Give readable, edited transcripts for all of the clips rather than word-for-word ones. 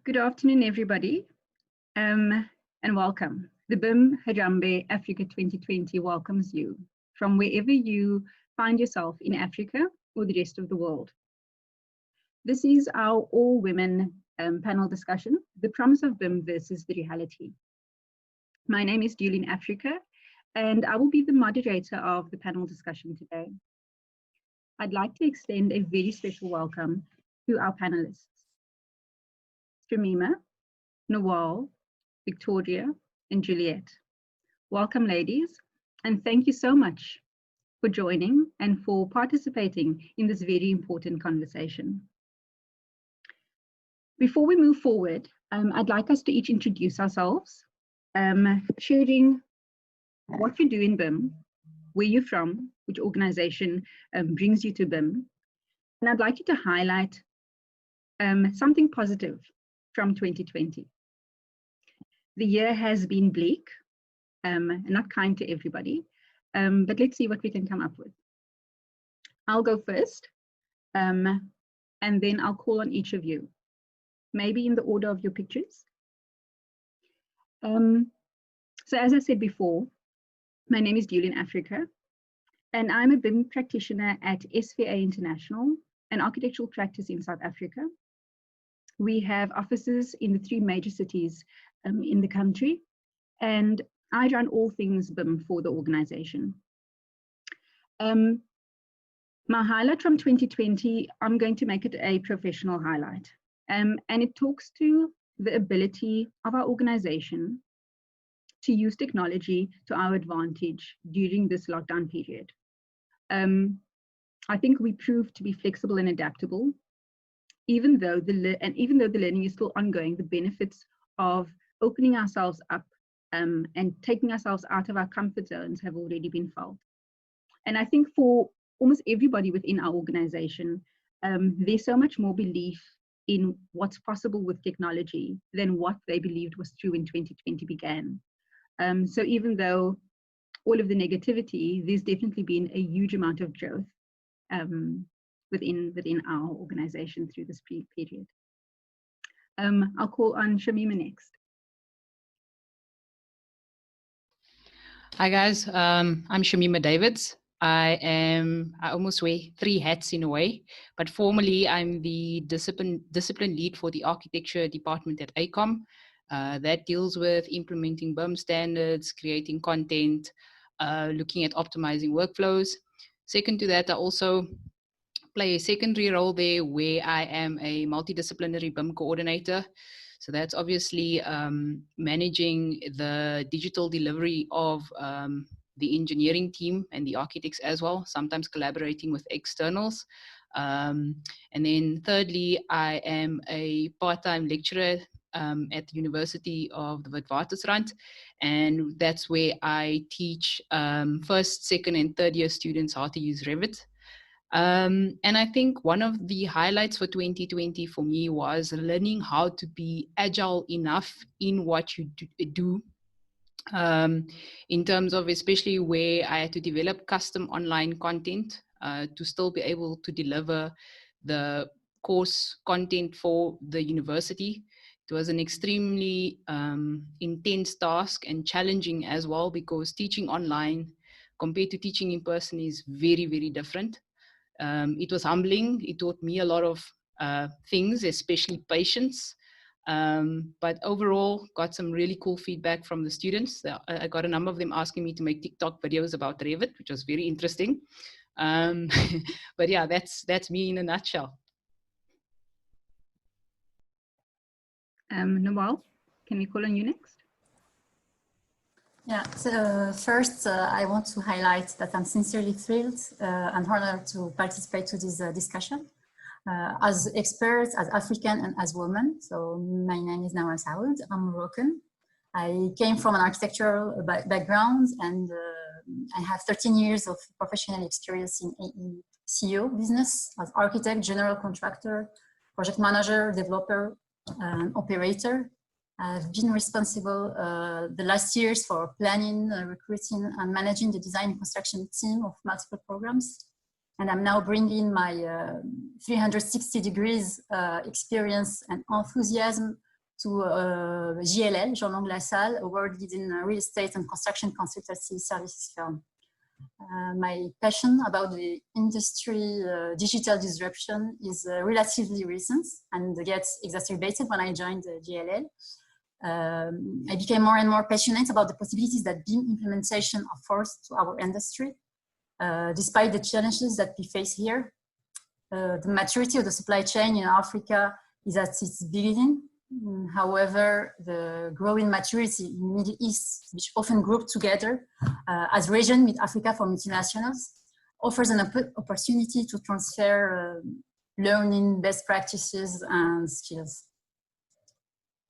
Good afternoon, everybody, and welcome. The BIM Harambee Africa 2020 welcomes you from wherever you find yourself in Africa or the rest of the world. This is our all-women panel discussion, The Promise of BIM versus the Reality. My name is Dewlene Africa, and I will be the moderator of the panel discussion today. I'd like to extend a very special welcome to our panelists. Shameemah, Nawale, Victoria, and Juliet. Welcome, ladies, and thank you so much for joining and for participating in this very important conversation. Before we move forward, I'd like us to each introduce ourselves, sharing what you do in BIM, where you're from, which organization brings you to BIM, and I'd like you to highlight something positive from 2020. The year has been bleak, not kind to everybody, but let's see what we can come up with. I'll go first, and then I'll call on each of you, maybe in the order of your pictures. So as I said before, my name is Dewlene Africa, and I'm a BIM practitioner at SVA International, an architectural practice in South Africa. We have offices in the 3 major cities in the country, and I run all things BIM for the organization. My highlight from 2020, I'm going to make it a professional highlight, and it talks to the ability of our organization to use technology to our advantage during this lockdown period. I think we proved to be flexible and adaptable. Even though the learning is still ongoing, the benefits of opening ourselves up and taking ourselves out of our comfort zones have already been felt. And I think for almost everybody within our organization, there's so much more belief in what's possible with technology than what they believed was true when 2020 began. So even though all of the negativity, there's definitely been a huge amount of growth within our organization through this period. I'll call on Shameemah next. Hi guys, I'm Shameemah Davids. I almost wear 3 hats in a way, but formally I'm the discipline lead for the architecture department at AECO. That deals with implementing BIM standards, creating content, looking at optimizing workflows. Second to that, I also play a secondary role there where I am a multidisciplinary BIM coordinator. So that's obviously managing the digital delivery of the engineering team and the architects as well, sometimes collaborating with externals. And then thirdly, I am a part-time lecturer at the University of the Witwatersrand, and that's where I teach first, second, and third year students how to use Revit. And I think one of the highlights for 2020 for me was learning how to be agile enough in what you do. In terms of especially where I had to develop custom online content to still be able to deliver the course content for the university. It was an extremely intense task and challenging as well, because teaching online compared to teaching in person is very, very different. It was humbling. It taught me a lot of things, especially patience. But overall, got some really cool feedback from the students. I got a number of them asking me to make TikTok videos about Revit, which was very interesting. But yeah, that's me in a nutshell. Nawale, can we call on you next? Yeah, so first I want to highlight that I'm sincerely thrilled and honored to participate to this discussion as experts, as African and as women. So my name is Nawale Saoud, I'm Moroccan. I came from an architectural background, and I have 13 years of professional experience in AECO business as architect, general contractor, project manager, developer, and operator. I've been responsible the last years for planning, recruiting, and managing the design and construction team of multiple programs. And I'm now bringing my 360 degrees experience and enthusiasm to JLL, Jean-Long Lassalle, a world-leading real estate and construction consultancy services firm. My passion about the industry digital disruption is relatively recent and gets exacerbated when I joined JLL. I became more and more passionate about the possibilities that BIM implementation offers to our industry, despite the challenges that we face here. The maturity of the supply chain in Africa is at its beginning. However, the growing maturity in the Middle East, which often group together as region with Africa for multinationals, offers an opportunity to transfer learning, best practices, and skills.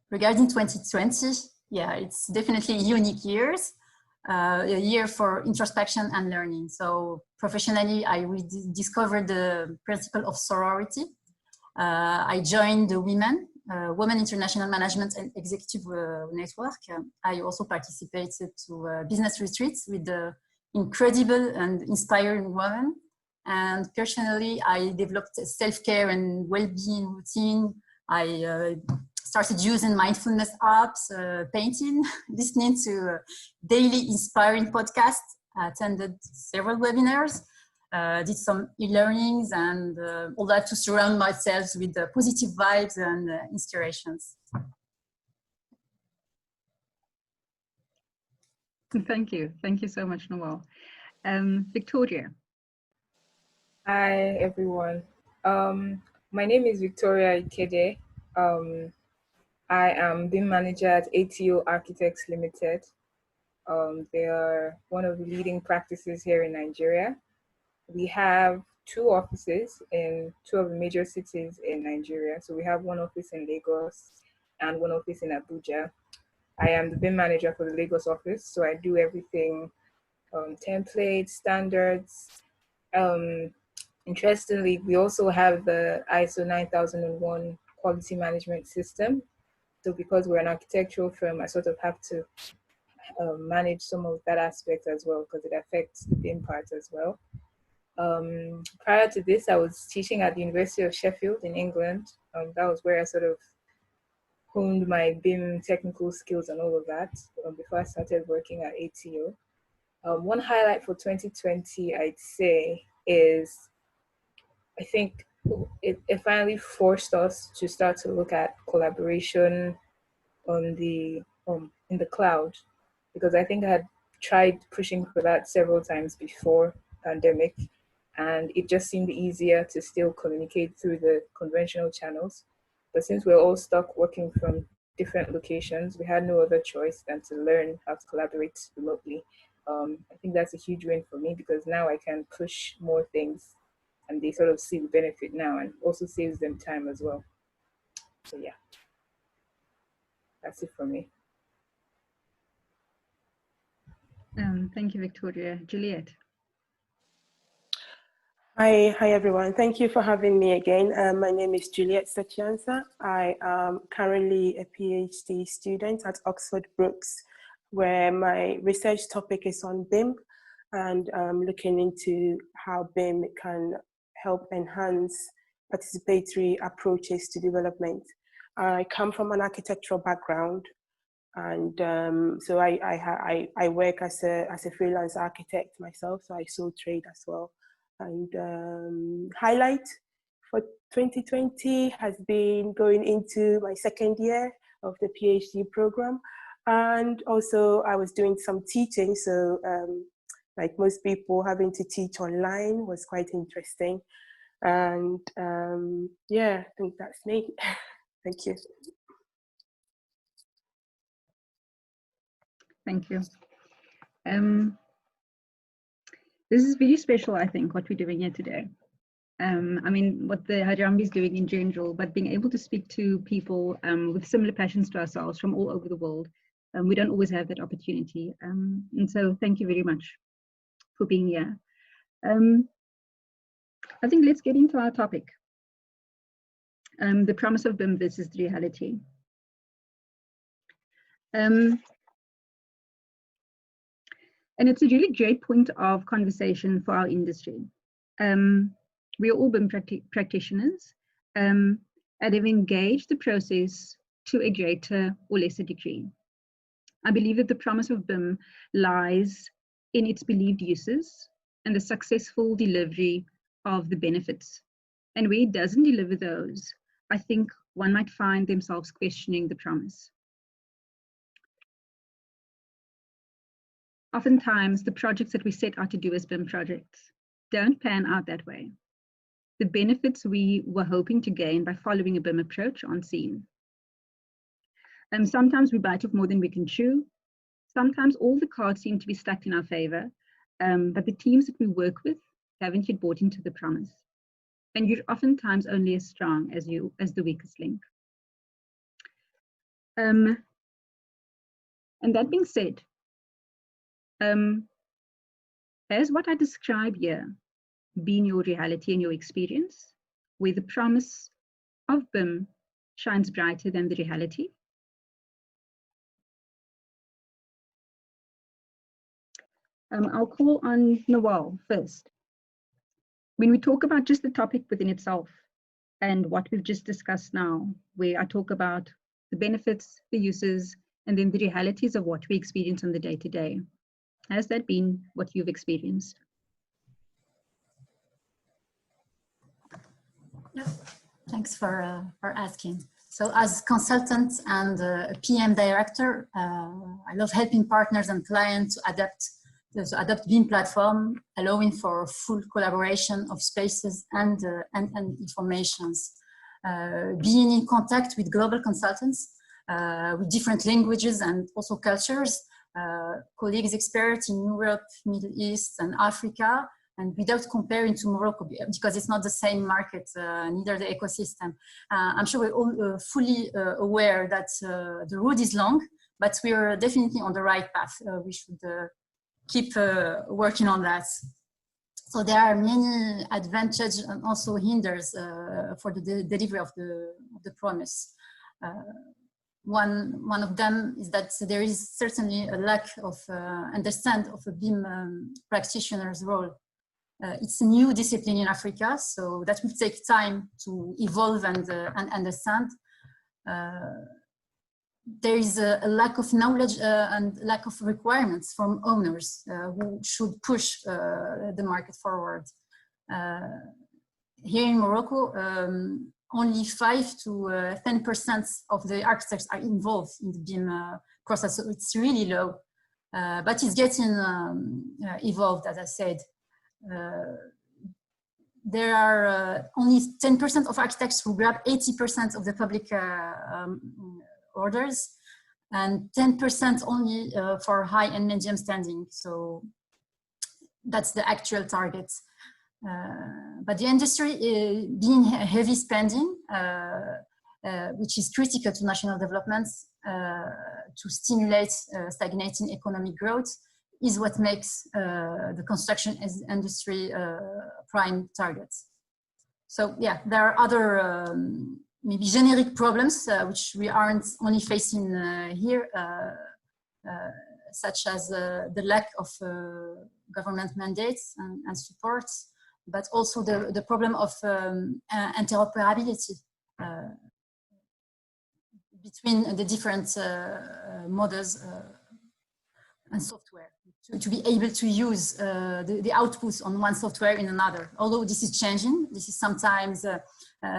Regarding 2020, yeah, it's definitely a unique year for introspection and learning. So professionally, I rediscovered the principle of sorority. I joined the Women International Management and Executive Network. I also participated to business retreats with the incredible and inspiring women. And personally, I developed a self-care and well-being routine. I started using mindfulness apps, painting, listening to daily inspiring podcasts, attended several webinars, did some e-learnings, and all that to surround myself with positive vibes and inspirations. Thank you. Thank you so much, Nawale. Victoria. Hi, everyone. My name is Victoria Ikede. I am BIM manager at AECO Architects Limited. They are one of the leading practices here in Nigeria. We have 2 offices in 2 of the major cities in Nigeria. So we have 1 office in Lagos and 1 office in Abuja. I am the BIM manager for the Lagos office, so I do everything, templates, standards. Interestingly, we also have the ISO 9001 quality management system. So because we're an architectural firm, I sort of have to manage some of that aspect as well, because it affects the BIM part as well. Prior to this, I was teaching at the University of Sheffield in England. That was where I sort of honed my BIM technical skills and all of that before I started working at AECO. One highlight for 2020, I'd say, is I think it finally forced us to start to look at collaboration on the in the cloud, because I think I had tried pushing for that several times before pandemic, and it just seemed easier to still communicate through the conventional channels. But since we're all stuck working from different locations, we had no other choice than to learn how to collaborate remotely. I think that's a huge win for me, because now I can push more things and they sort of see the benefit now, and also saves them time as well. So yeah, that's it for me. Thank you, Victoria. Juliet. Hi everyone. Thank you for having me again. My name is Juliet Sakyi-Ansah. I am currently a PhD student at Oxford Brookes, where my research topic is on BIM, and I'm looking into how BIM can help enhance participatory approaches to development. I come from an architectural background, and so I work as a freelance architect myself, so I sole trade as well. And highlight for 2020 has been going into my 2nd year of the PhD program, and also I was doing some teaching, so like most people, having to teach online was quite interesting. And yeah, I think that's me. Thank you. Thank you. This is really special, I think, what we're doing here today. I mean, what the Harambee is doing in general, but being able to speak to people with similar passions to ourselves from all over the world. We don't always have that opportunity. And so thank you very much for being here. I think let's get into our topic. The promise of BIM versus the reality. And it's a really great point of conversation for our industry. We are all BIM practitioners and have engaged the process to a greater or lesser degree. I believe that the promise of BIM lies in its believed uses and the successful delivery of the benefits. And where it doesn't deliver those, I think one might find themselves questioning the promise. Oftentimes, the projects that we set out to do as BIM projects don't pan out that way. The benefits we were hoping to gain by following a BIM approach aren't seen. Sometimes we bite off more than we can chew. Sometimes all the cards seem to be stacked in our favor, but the teams that we work with haven't yet bought into the promise. And you're oftentimes only as strong as the weakest link. And that being said, has what I describe here been your reality and your experience, where the promise of BIM shines brighter than the reality? I'll call on Nawale first. When we talk about just the topic within itself and what we've just discussed now, where I talk about the benefits, the uses, and then the realities of what we experience on the day-to-day, has that been what you've experienced? Yeah. Thanks for asking. So as consultant and a PM director, I love helping partners and clients to adapt BIM platform, allowing for full collaboration of spaces and informations. Being in contact with global consultants with different languages and also cultures, colleagues experts in Europe, Middle East and Africa, and without comparing to Morocco, because it's not the same market, neither the ecosystem. I'm sure we're all fully aware that the road is long, but we're definitely on the right path. We should keep working on that. So there are many advantages and also hinders for the delivery of the promise. One of them is that there is certainly a lack of understanding of a BIM practitioner's role. It's a new discipline in Africa, so that will take time to evolve and understand. There is a lack of knowledge and lack of requirements from owners who should push the market forward. Here in Morocco, only 5 to 10% of the architects are involved in the BIM process, so it's really low, but it's getting evolved, as I said. There are only 10% of architects who grab 80% of the public orders, and 10% only for high and medium standing. So that's the actual target. But the industry being heavy spending, which is critical to national developments to stimulate stagnating economic growth, is what makes the construction industry prime targets. So yeah, there are other maybe generic problems which we aren't only facing here, such as the lack of government mandates and support, but also the problem of interoperability between the different models and software, to be able to use the outputs on one software in another. Although this is changing, this is sometimes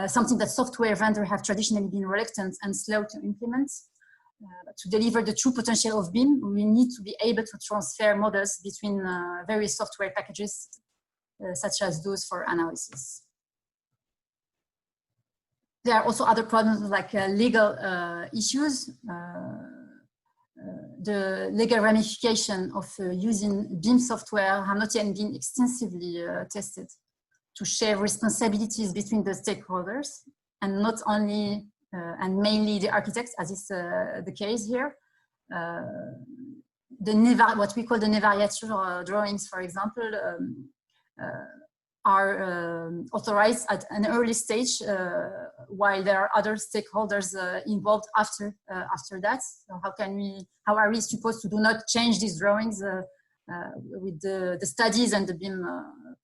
something that software vendors have traditionally been reluctant and slow to implement. To deliver the true potential of BIM, we need to be able to transfer models between various software packages, such as those for analysis. There are also other problems like legal issues. The legal ramification of using BIM software have not yet been extensively tested to share responsibilities between the stakeholders, and not only and mainly the architects, as is the case here. What we call the nevariature drawings, for example, are authorized at an early stage, while there are other stakeholders involved after that. So how are we supposed to do not change these drawings with the studies and the BIM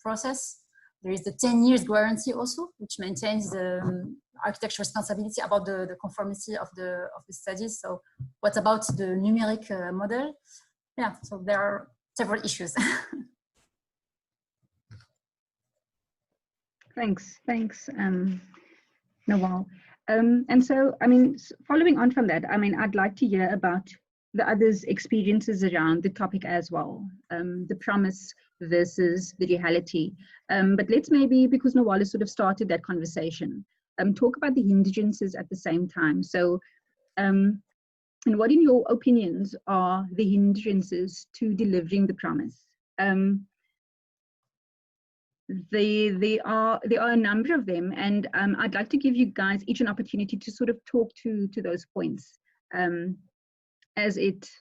process? There is the 10 years guarantee also, which maintains the architecture responsibility about the conformity of the studies. So what about the numeric model? Yeah, so there are several issues. Thanks, Nawale. And so, I mean, following on from that, I mean, I'd like to hear about the others' experiences around the topic as well, the promise versus the reality. But let's maybe, because Nawale sort of started that conversation, talk about the hindrances at the same time. So, and what, in your opinions, are the hindrances to delivering the promise? There are a number of them, and I'd like to give you guys each an opportunity to sort of talk to those points as it's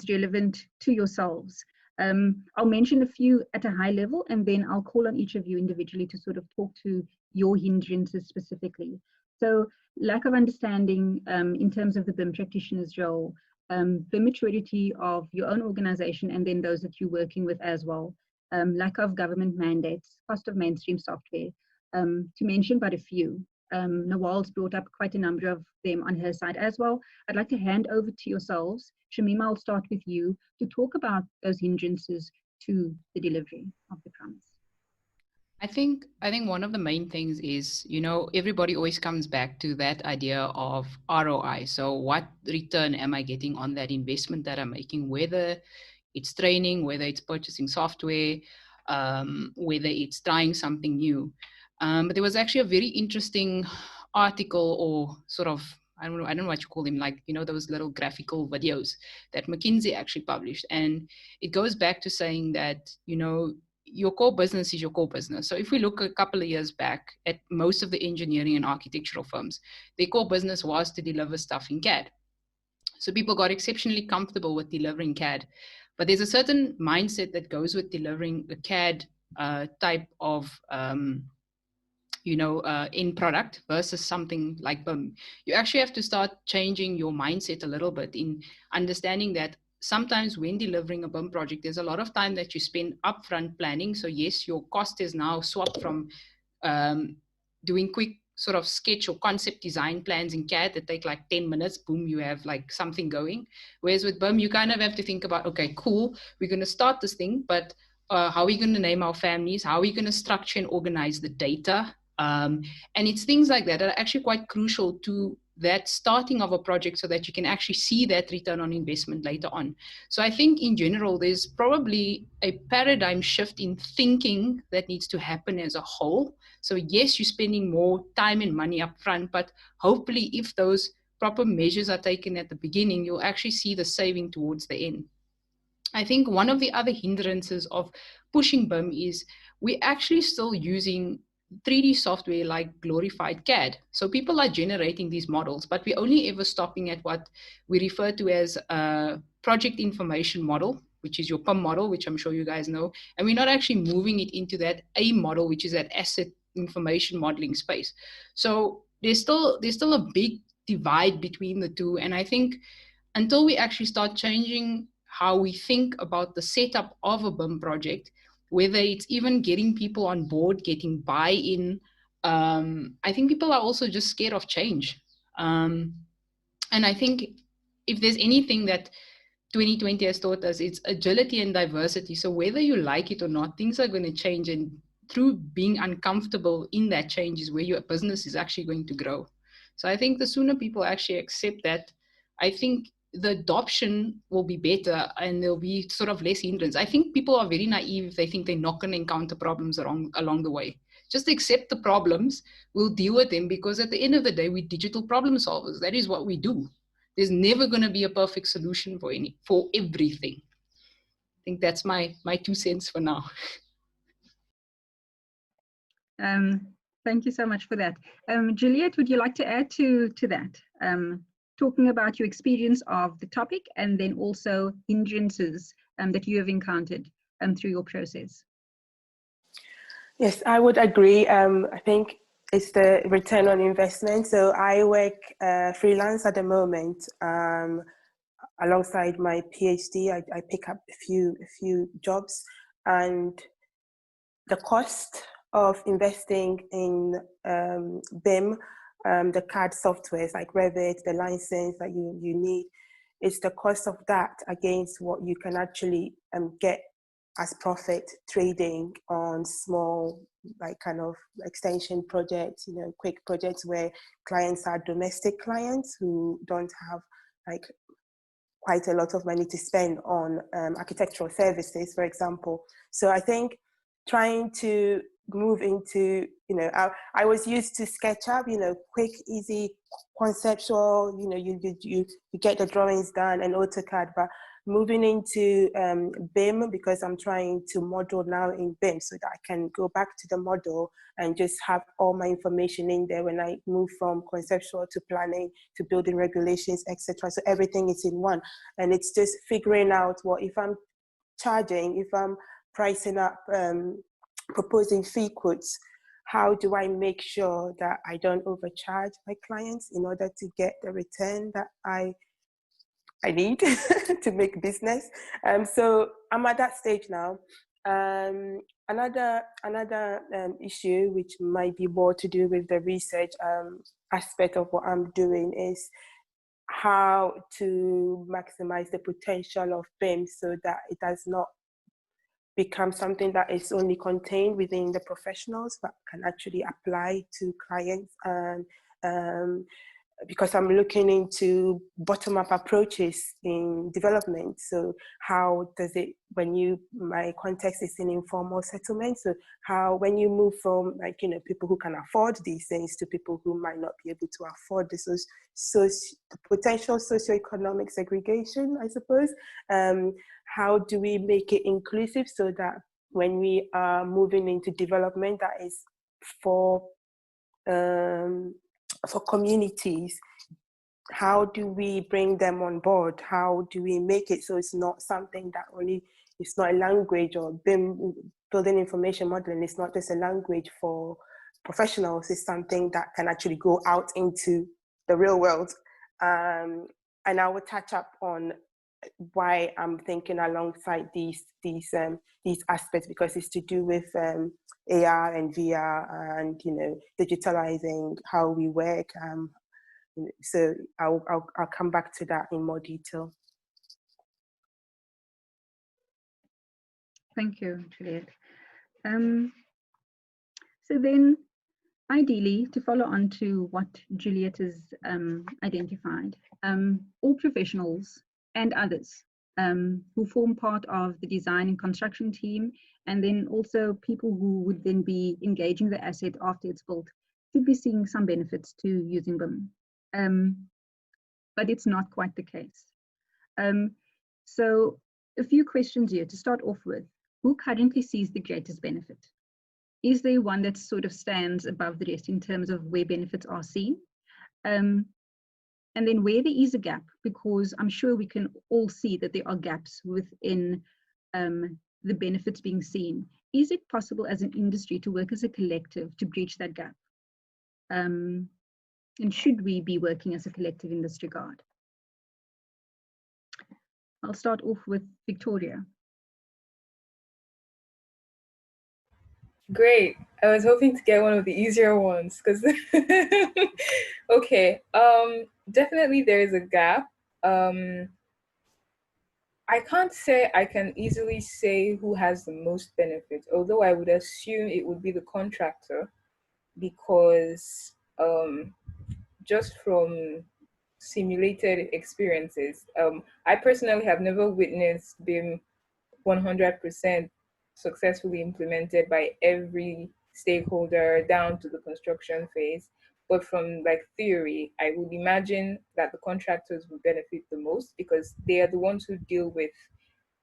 relevant to yourselves. I'll mention a few at a high level, and then I'll call on each of you individually to sort of talk to your hindrances specifically. So, lack of understanding in terms of the BIM practitioner's role, the maturity of your own organization, and then those that you're working with as well. Lack of government mandates, cost of mainstream software, to mention but a few. Nawale's brought up quite a number of them on her side as well. I'd like to hand over to yourselves. Shameemah, I'll start with you to talk about those hindrances to the delivery of the promise. I think one of the main things is, you know, everybody always comes back to that idea of ROI. So what return am I getting on that investment that I'm making, whether it's training, whether it's purchasing software, whether it's trying something new. But there was actually a very interesting article, or sort of, I don't know what you call them, like, you know, those little graphical videos that McKinsey actually published. And it goes back to saying that, you know, your core business is your core business. So if we look a couple of years back at most of the engineering and architectural firms, their core business was to deliver stuff in CAD. So people got exceptionally comfortable with delivering CAD. But there's a certain mindset that goes with delivering a CAD type of, end product versus something like BIM. You actually have to start changing your mindset a little bit in understanding that sometimes when delivering a BIM project, there's a lot of time that you spend upfront planning. So yes, your cost is now swapped from doing quick sort of sketch or concept design plans in CAD that take like 10 minutes, boom, you have like something going. Whereas with BIM, you kind of have to think about, okay, cool, we're going to start this thing, but how are we going to name our families? How are we going to structure and organize the data? And it's things like that are actually quite crucial to that starting of a project so that you can actually see that return on investment later on. So I think in general, there's probably a paradigm shift in thinking that needs to happen as a whole. So yes, you're spending more time and money up front, but hopefully if those proper measures are taken at the beginning, you'll actually see the saving towards the end. I think one of the other hindrances of pushing BIM is we're actually still using 3D software like glorified CAD. So people are generating these models, but we're only ever stopping at what we refer to as a project information model, which is your PIM model, which I'm sure you guys know. And we're not actually moving it into that A model, which is that asset information modeling space. So there's still a big divide between the two. And I think until we actually start changing how we think about the setup of a BIM project, whether it's even getting people on board, getting buy-in, I think people are also just scared of change. And I think if there's anything that 2020 has taught us, it's agility and diversity. So whether you like it or not, things are going to change. And through being uncomfortable in that change is where your business is actually going to grow. So I think the sooner people actually accept that, I think the adoption will be better and there'll be sort of less hindrance. I think people are very naive if they think they're not going to encounter problems along the way. Just accept the problems, we'll deal with them, because at the end of the day, we're digital problem solvers. That is what we do. There's never going to be a perfect solution for everything. I think that's my 2 cents for now. Thank you so much for that. Juliet, would you like to add to that? Talking about your experience of the topic and then also hindrances that you have encountered through your process. Yes, I would agree. I think it's the return on investment. So I work freelance at the moment. Alongside my PhD, I pick up a few jobs, and the cost of investing in BIM, the CAD softwares like Revit, the license that you need, it's the cost of that against what you can actually get as profit trading on small, like kind of extension projects, you know, quick projects where clients are domestic clients who don't have like quite a lot of money to spend on architectural services, for example. So I think trying to move into, you know, I was used to SketchUp, you know, quick, easy, conceptual, you know, you get the drawings done and AutoCAD, but moving into BIM, because I'm trying to model now in BIM so that I can go back to the model and just have all my information in there when I move from conceptual to planning to building regulations, etc. So everything is in one. And it's just figuring out what, if I'm charging, if I'm pricing up, proposing fee quotes, how do I make sure that I don't overcharge my clients in order to get the return that I need to make business? So I'm at that stage now. Another issue, which might be more to do with the research aspect of what I'm doing, is how to maximize the potential of BIM so that it does not become something that is only contained within the professionals, but can actually apply to clients. And because I'm looking into bottom-up approaches in development. So how does it, my context is in informal settlement. So how, when you move from, like, you know, people who can afford these things to people who might not be able to afford this, so the potential socioeconomic segregation, I suppose. How do we make it inclusive so that when we are moving into development that is for communities, how do we bring them on board? How do we make it so it's not something that only, it's not a language, or BIM, building information modeling, it's not just a language for professionals, it's something that can actually go out into the real world. And I will touch up on why I'm thinking alongside these aspects, because it's to do with AR and VR and, you know, digitalizing how we work. So I'll come back to that in more detail. Thank you, Juliet. So then, ideally, to follow on to what Juliet has identified, all professionals and others who form part of the design and construction team, and then also people who would then be engaging the asset after it's built, should be seeing some benefits to using BIM. But it's not quite the case. So a few questions here to start off with. Who currently sees the greatest benefit? Is there one that sort of stands above the rest in terms of where benefits are seen? And then where there is a gap, because I'm sure we can all see that there are gaps within the benefits being seen. Is it possible as an industry to work as a collective to breach that gap? And should we be working as a collective in this regard? I'll start off with Victoria. Great. I was hoping to get one of the easier ones because okay. Definitely there is a gap. I can't say I can easily say who has the most benefit, although I would assume it would be the contractor, because just from simulated experiences, I personally have never witnessed BIM 100% successfully implemented by every stakeholder down to the construction phase. But from like theory, I would imagine that the contractors would benefit the most, because they are the ones who deal with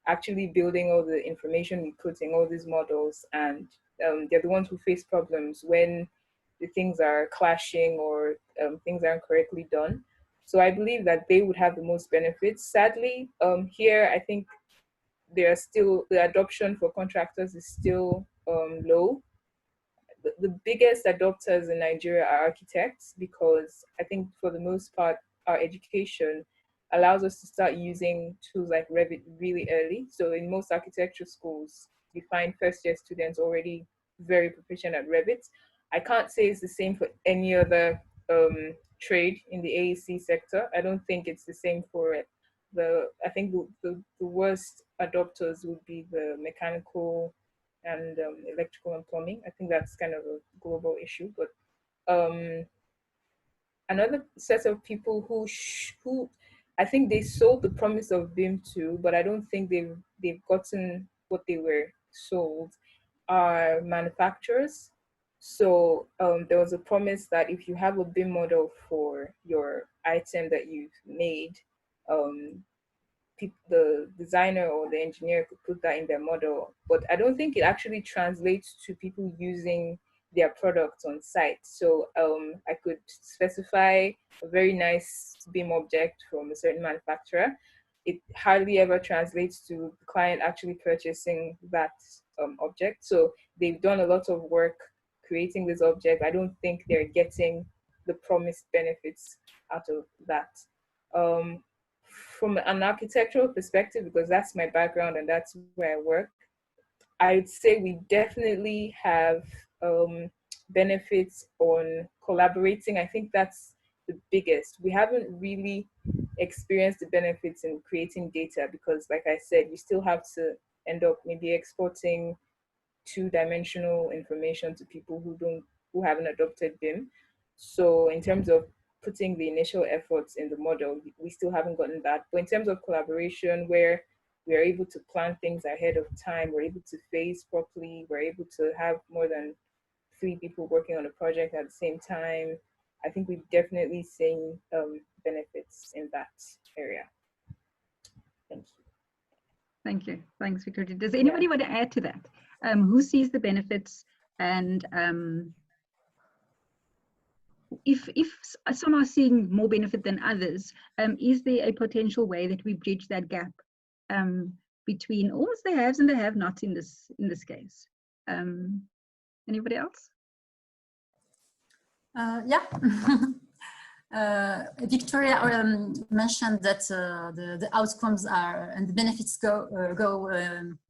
actually building all the information, including all these models, and they're the ones who face problems when the things are clashing or things aren't correctly done. So I believe that they would have the most benefits. Sadly, here I think there are still, the adoption for contractors is still low. The biggest adopters in Nigeria are architects, because I think for the most part, our education allows us to start using tools like Revit really early. So in most architecture schools, you find first-year students already very proficient at Revit. I can't say it's the same for any other trade in the AEC sector. I don't think it's the same for I think the worst adopters would be the mechanical and electrical and plumbing. I think that's kind of a global issue, but another set of people who I think they sold the promise of BIM to, but I don't think they've gotten what they were sold, are manufacturers. So there was a promise that if you have a BIM model for your item that you've made, the designer or the engineer could put that in their model. But I don't think it actually translates to people using their products on site. So I could specify a very nice BIM object from a certain manufacturer. It hardly ever translates to the client actually purchasing that object. So they've done a lot of work creating this object. I don't think they're getting the promised benefits out of that. From an architectural perspective, because that's my background and that's where I work, I'd say we definitely have benefits on collaborating. I think that's the biggest. We haven't really experienced the benefits in creating data because, like I said, you still have to end up maybe exporting two-dimensional information to people who haven't adopted BIM. So in terms of putting the initial efforts in the model, we still haven't gotten that. But in terms of collaboration, where we are able to plan things ahead of time, we're able to phase properly, we're able to have more than 3 people working on a project at the same time, I think we've definitely seen benefits in that area. Thank you. Thank you. Thanks, Victoria. Does anybody want to add to that? Who sees the benefits, and if some are seeing more benefit than others, is there a potential way that we bridge that gap between almost the haves and the have-nots in this case? Anybody else? Yeah. Victoria mentioned that the outcomes are and the benefits go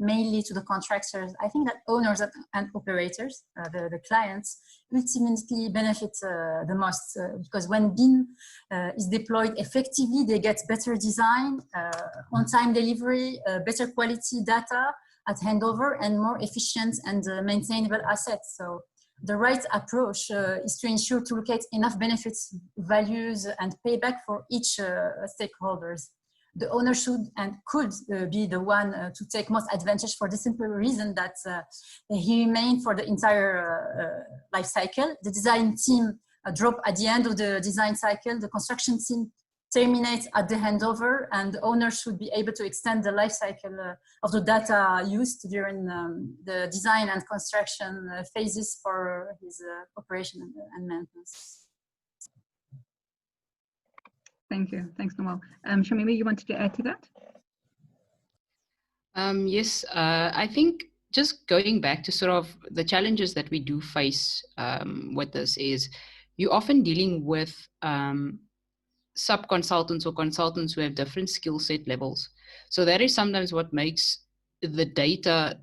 mainly to the contractors. I think that owners and operators, the clients, ultimately benefit the most because when BIM is deployed effectively, they get better design, on-time delivery, better quality data at handover, and more efficient and maintainable assets. So the right approach is to ensure to locate enough benefits, values, and payback for each stakeholders. The owner should and could be the one to take most advantage for the simple reason that he remains for the entire life cycle. The design team drop at the end of the design cycle. The construction team terminates at the handover, and the owner should be able to extend the life cycle of the data used during the design and construction phases for his operation and maintenance. Thank you. Thanks, Nawale. Shameemah, you wanted to add to that? Yes, I think just going back to sort of the challenges that we do face with this is you're often dealing with sub-consultants or consultants who have different skill set levels. So that is sometimes what makes the data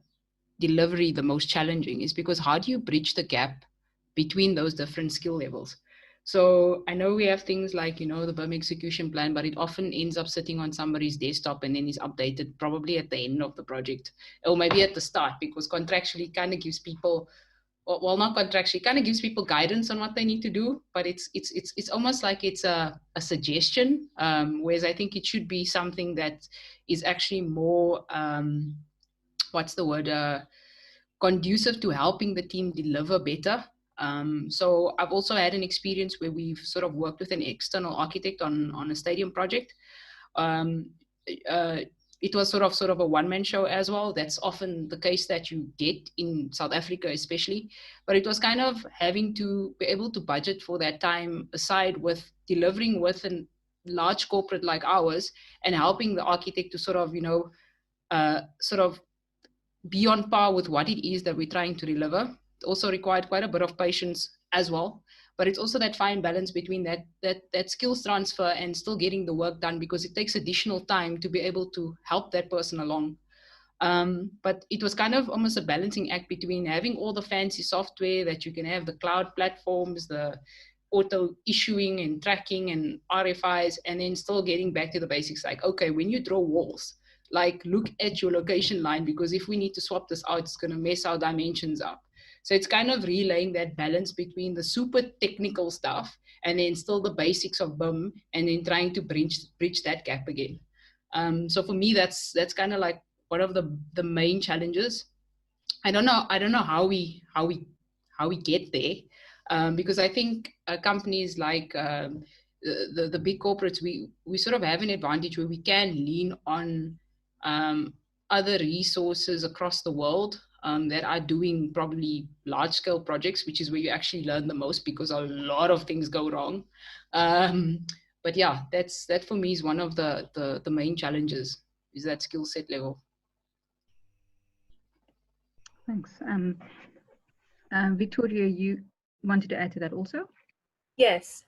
delivery the most challenging, is because how do you bridge the gap between those different skill levels? So I know we have things like, you know, the BIM execution plan, but it often ends up sitting on somebody's desktop and then is updated probably at the end of the project, or maybe at the start, because contractually kind of gives people, well, not contractually, kind of gives people guidance on what they need to do, but it's almost like it's a suggestion, whereas I think it should be something that is actually more, what's the word, conducive to helping the team deliver better. So I've also had an experience where we've sort of worked with an external architect on a stadium project. It was sort of a one-man show as well. That's often the case that you get in South Africa, especially. But it was kind of having to be able to budget for that time aside with delivering with a large corporate like ours and helping the architect to sort of, you know, sort of be on par with what it is that we're trying to deliver. It also required quite a bit of patience as well. But it's also that fine balance between that skills transfer and still getting the work done, because it takes additional time to be able to help that person along. But it was kind of almost a balancing act between having all the fancy software that you can have, the cloud platforms, the auto issuing and tracking and RFIs, and then still getting back to the basics. Like, okay, when you draw walls, like look at your location line, because if we need to swap this out, it's going to mess our dimensions up. So it's kind of relaying that balance between the super technical stuff and then still the basics of BIM, and then trying to bridge that gap again. So for me, that's kind of like one of the main challenges. I don't know how we get there, because I think companies like the big corporates, we sort of have an advantage where we can lean on other resources across the world that are doing probably large scale projects, which is where you actually learn the most, because a lot of things go wrong. But yeah, that for me is one of the main challenges, is that skill set level. Thanks. Victoria, you wanted to add to that also? Yes.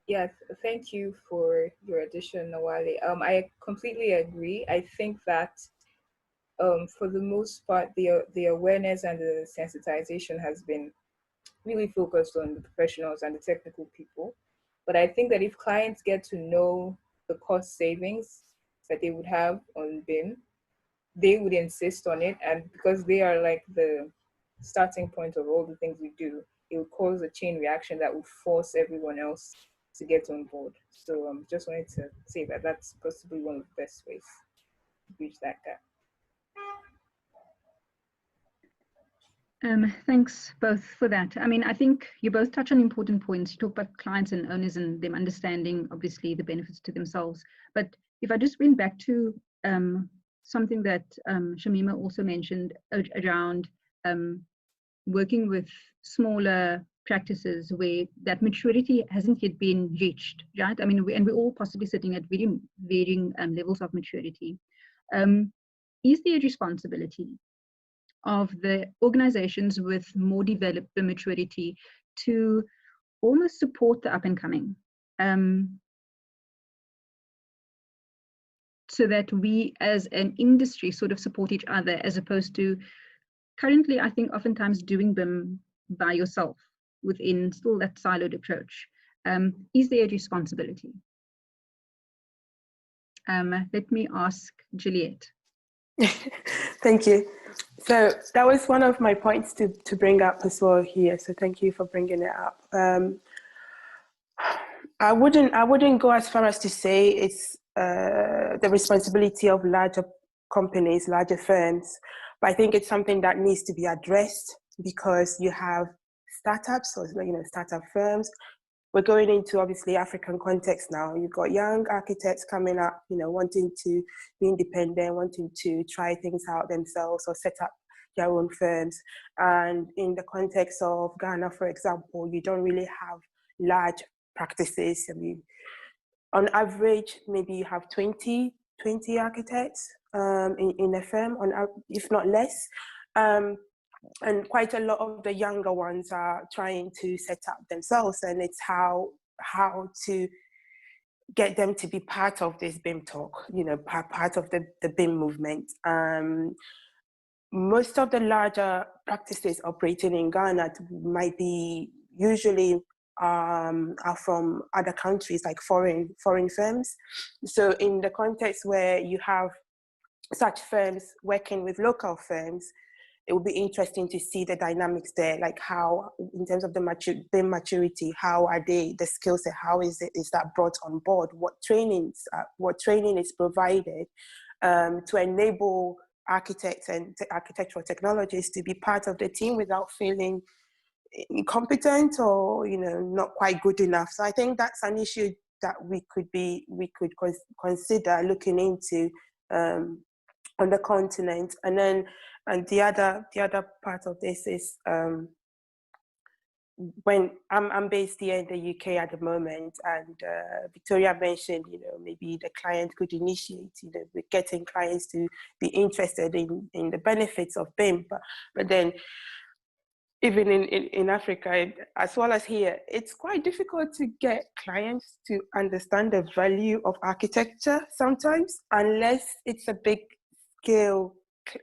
Yeah, thank you for your addition, Nawale. I completely agree. I think that for the most part, the awareness and the sensitization has been really focused on the professionals and the technical people. But I think that if clients get to know the cost savings that they would have on BIM, they would insist on it. And because they are like the starting point of all the things we do, it would cause a chain reaction that would force everyone else to get on board. So just wanted to say that that's possibly one of the best ways to bridge that gap. Thanks both for that. I mean, I think you both touch on important points. You talk about clients and owners and them understanding, obviously, the benefits to themselves. But if I just went back to something that Shameemah also mentioned around working with smaller practices where that maturity hasn't yet been reached, right? I mean, we're all possibly sitting at very varying levels of maturity. Is there a responsibility of the organizations with more developed maturity to almost support the up and coming, so that we as an industry sort of support each other, as opposed to currently, I think oftentimes doing BIM by yourself within still that siloed approach. Is there a responsibility? Let me ask Juliet. Thank you. So that was one of my points to bring up as well here. So thank you for bringing it up. I wouldn't go as far as to say it's the responsibility of larger companies, larger firms, but I think it's something that needs to be addressed, because you have startups, or startup firms. We're going into obviously African context now. You've got young architects coming up, wanting to be independent, wanting to try things out themselves or set up their own firms. And in the context of Ghana, for example, you don't really have large practices. I mean, on average, maybe you have 20 architects in a firm, if not less. And quite a lot of the younger ones are trying to set up themselves, and it's how to get them to be part of this BIM talk, part of the BIM movement. Most of the larger practices operating in Ghana might be usually are from other countries, like foreign firms. So in the context where you have such firms working with local firms, it would be interesting to see the dynamics there, like how, in terms of the BIM maturity, how are the skill set, how is that brought on board, what training is provided to enable architects and architectural technologists to be part of the team without feeling incompetent or not quite good enough. So I think that's an issue that we could consider looking into on the continent. And the other part of this is when I'm based here in the UK at the moment, and Victoria mentioned, maybe the client could initiate, with getting clients to be interested in the benefits of BIM, but then even in Africa, as well as here, it's quite difficult to get clients to understand the value of architecture sometimes, unless it's a big scale,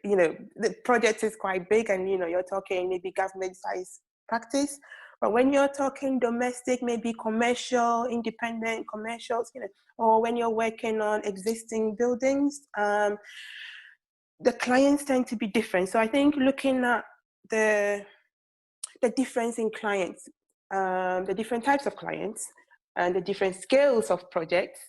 the project is quite big, and you're talking maybe government size practice. But when you're talking domestic, maybe commercial, independent commercials, or when you're working on existing buildings, the clients tend to be different. So I think looking at the difference in clients, the different types of clients, and the different scales of projects,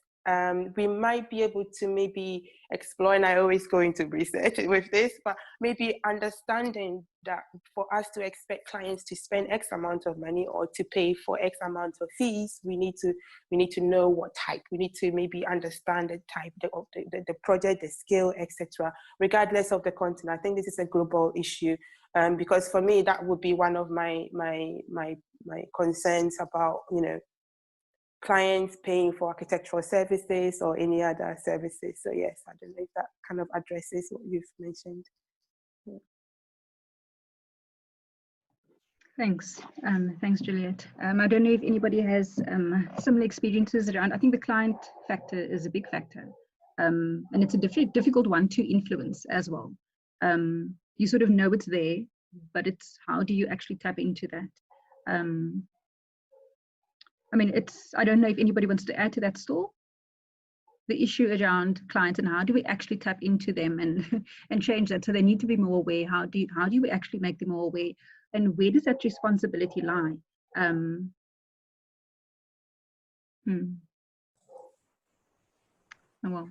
we might be able to maybe explore, and I always go into research with this, but maybe understanding that for us to expect clients to spend X amount of money or to pay for X amount of fees, we need to know what type. We need to maybe understand the type of the project, the scale, etc. Regardless of the content. I think this is a global issue, because for me that would be one of my concerns about clients paying for architectural services or any other services. So yes, I don't know if that kind of addresses what you've mentioned. Yeah. Thanks. Thanks, Juliet. I don't know if anybody has similar experiences around. I think the client factor is a big factor, and it's a difficult one to influence as well. You sort of know it's there, but it's how do you actually tap into that? I mean, I don't know if anybody wants to add to that still. The issue around clients and how do we actually tap into them and change that, so they need to be more aware. How do we actually make them more aware, and where does that responsibility lie? Well,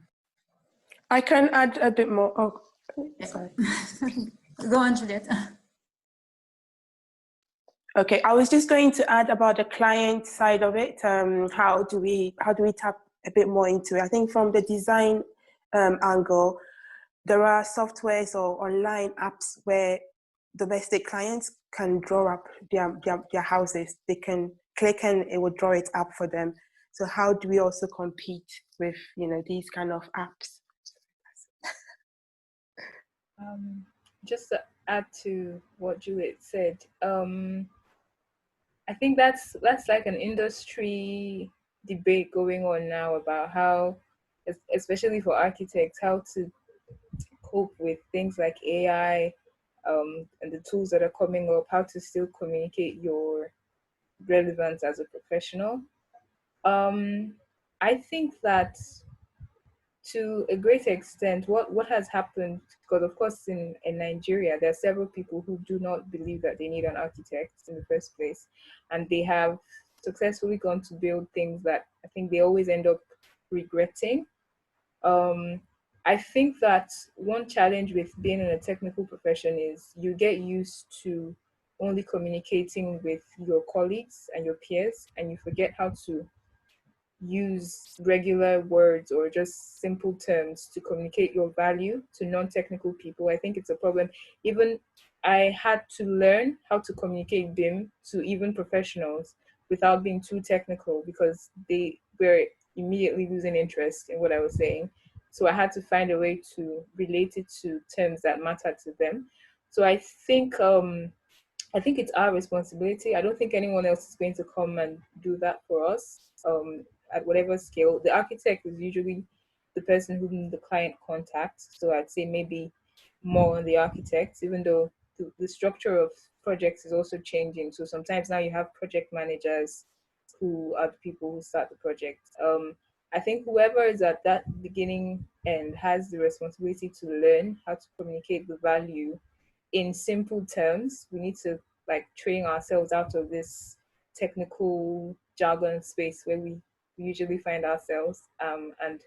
I can add a bit more. Oh, sorry. Go on, Juliet. Okay, I was just going to add about the client side of it. How do we tap a bit more into it? I think from the design angle, there are softwares or online apps where domestic clients can draw up their houses. They can click and it will draw it up for them. So how do we also compete with these kind of apps? Just to add to what Juliet said, I think that's like an industry debate going on now about how, especially for architects, how to cope with things like AI and the tools that are coming up, how to still communicate your relevance as a professional. I think that to a great extent, what has happened, because of course in Nigeria, there are several people who do not believe that they need an architect in the first place. And they have successfully gone to build things that I think they always end up regretting. I think that one challenge with being in a technical profession is you get used to only communicating with your colleagues and your peers, and you forget how to use regular words or just simple terms to communicate your value to non-technical people. I think it's a problem. Even I had to learn how to communicate BIM to even professionals without being too technical, because they were immediately losing interest in what I was saying. So I had to find a way to relate it to terms that matter to them. So I think it's our responsibility. I don't think anyone else is going to come and do that for us at whatever scale. The architect is usually the person whom the client contacts. So I'd say maybe more on the architects, even though the structure of projects is also changing. So sometimes now you have project managers who are the people who start the project. I think whoever is at that beginning end has the responsibility to learn how to communicate the value in simple terms. We need to train ourselves out of this technical jargon space where we usually find ourselves, and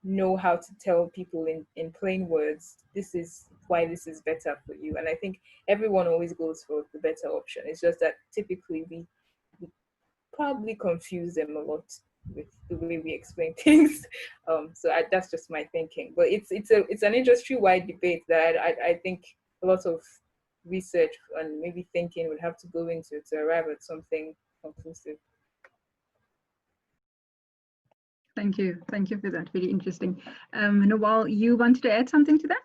know how to tell people in plain words, this is why this is better for you. And I think everyone always goes for the better option. It's just that typically we probably confuse them a lot with the way we explain things. That's just my thinking. But it's an industry-wide debate that I think a lot of research and maybe thinking would have to go into to arrive at something conclusive. Thank you for that. Really interesting. Nawale, you wanted to add something to that?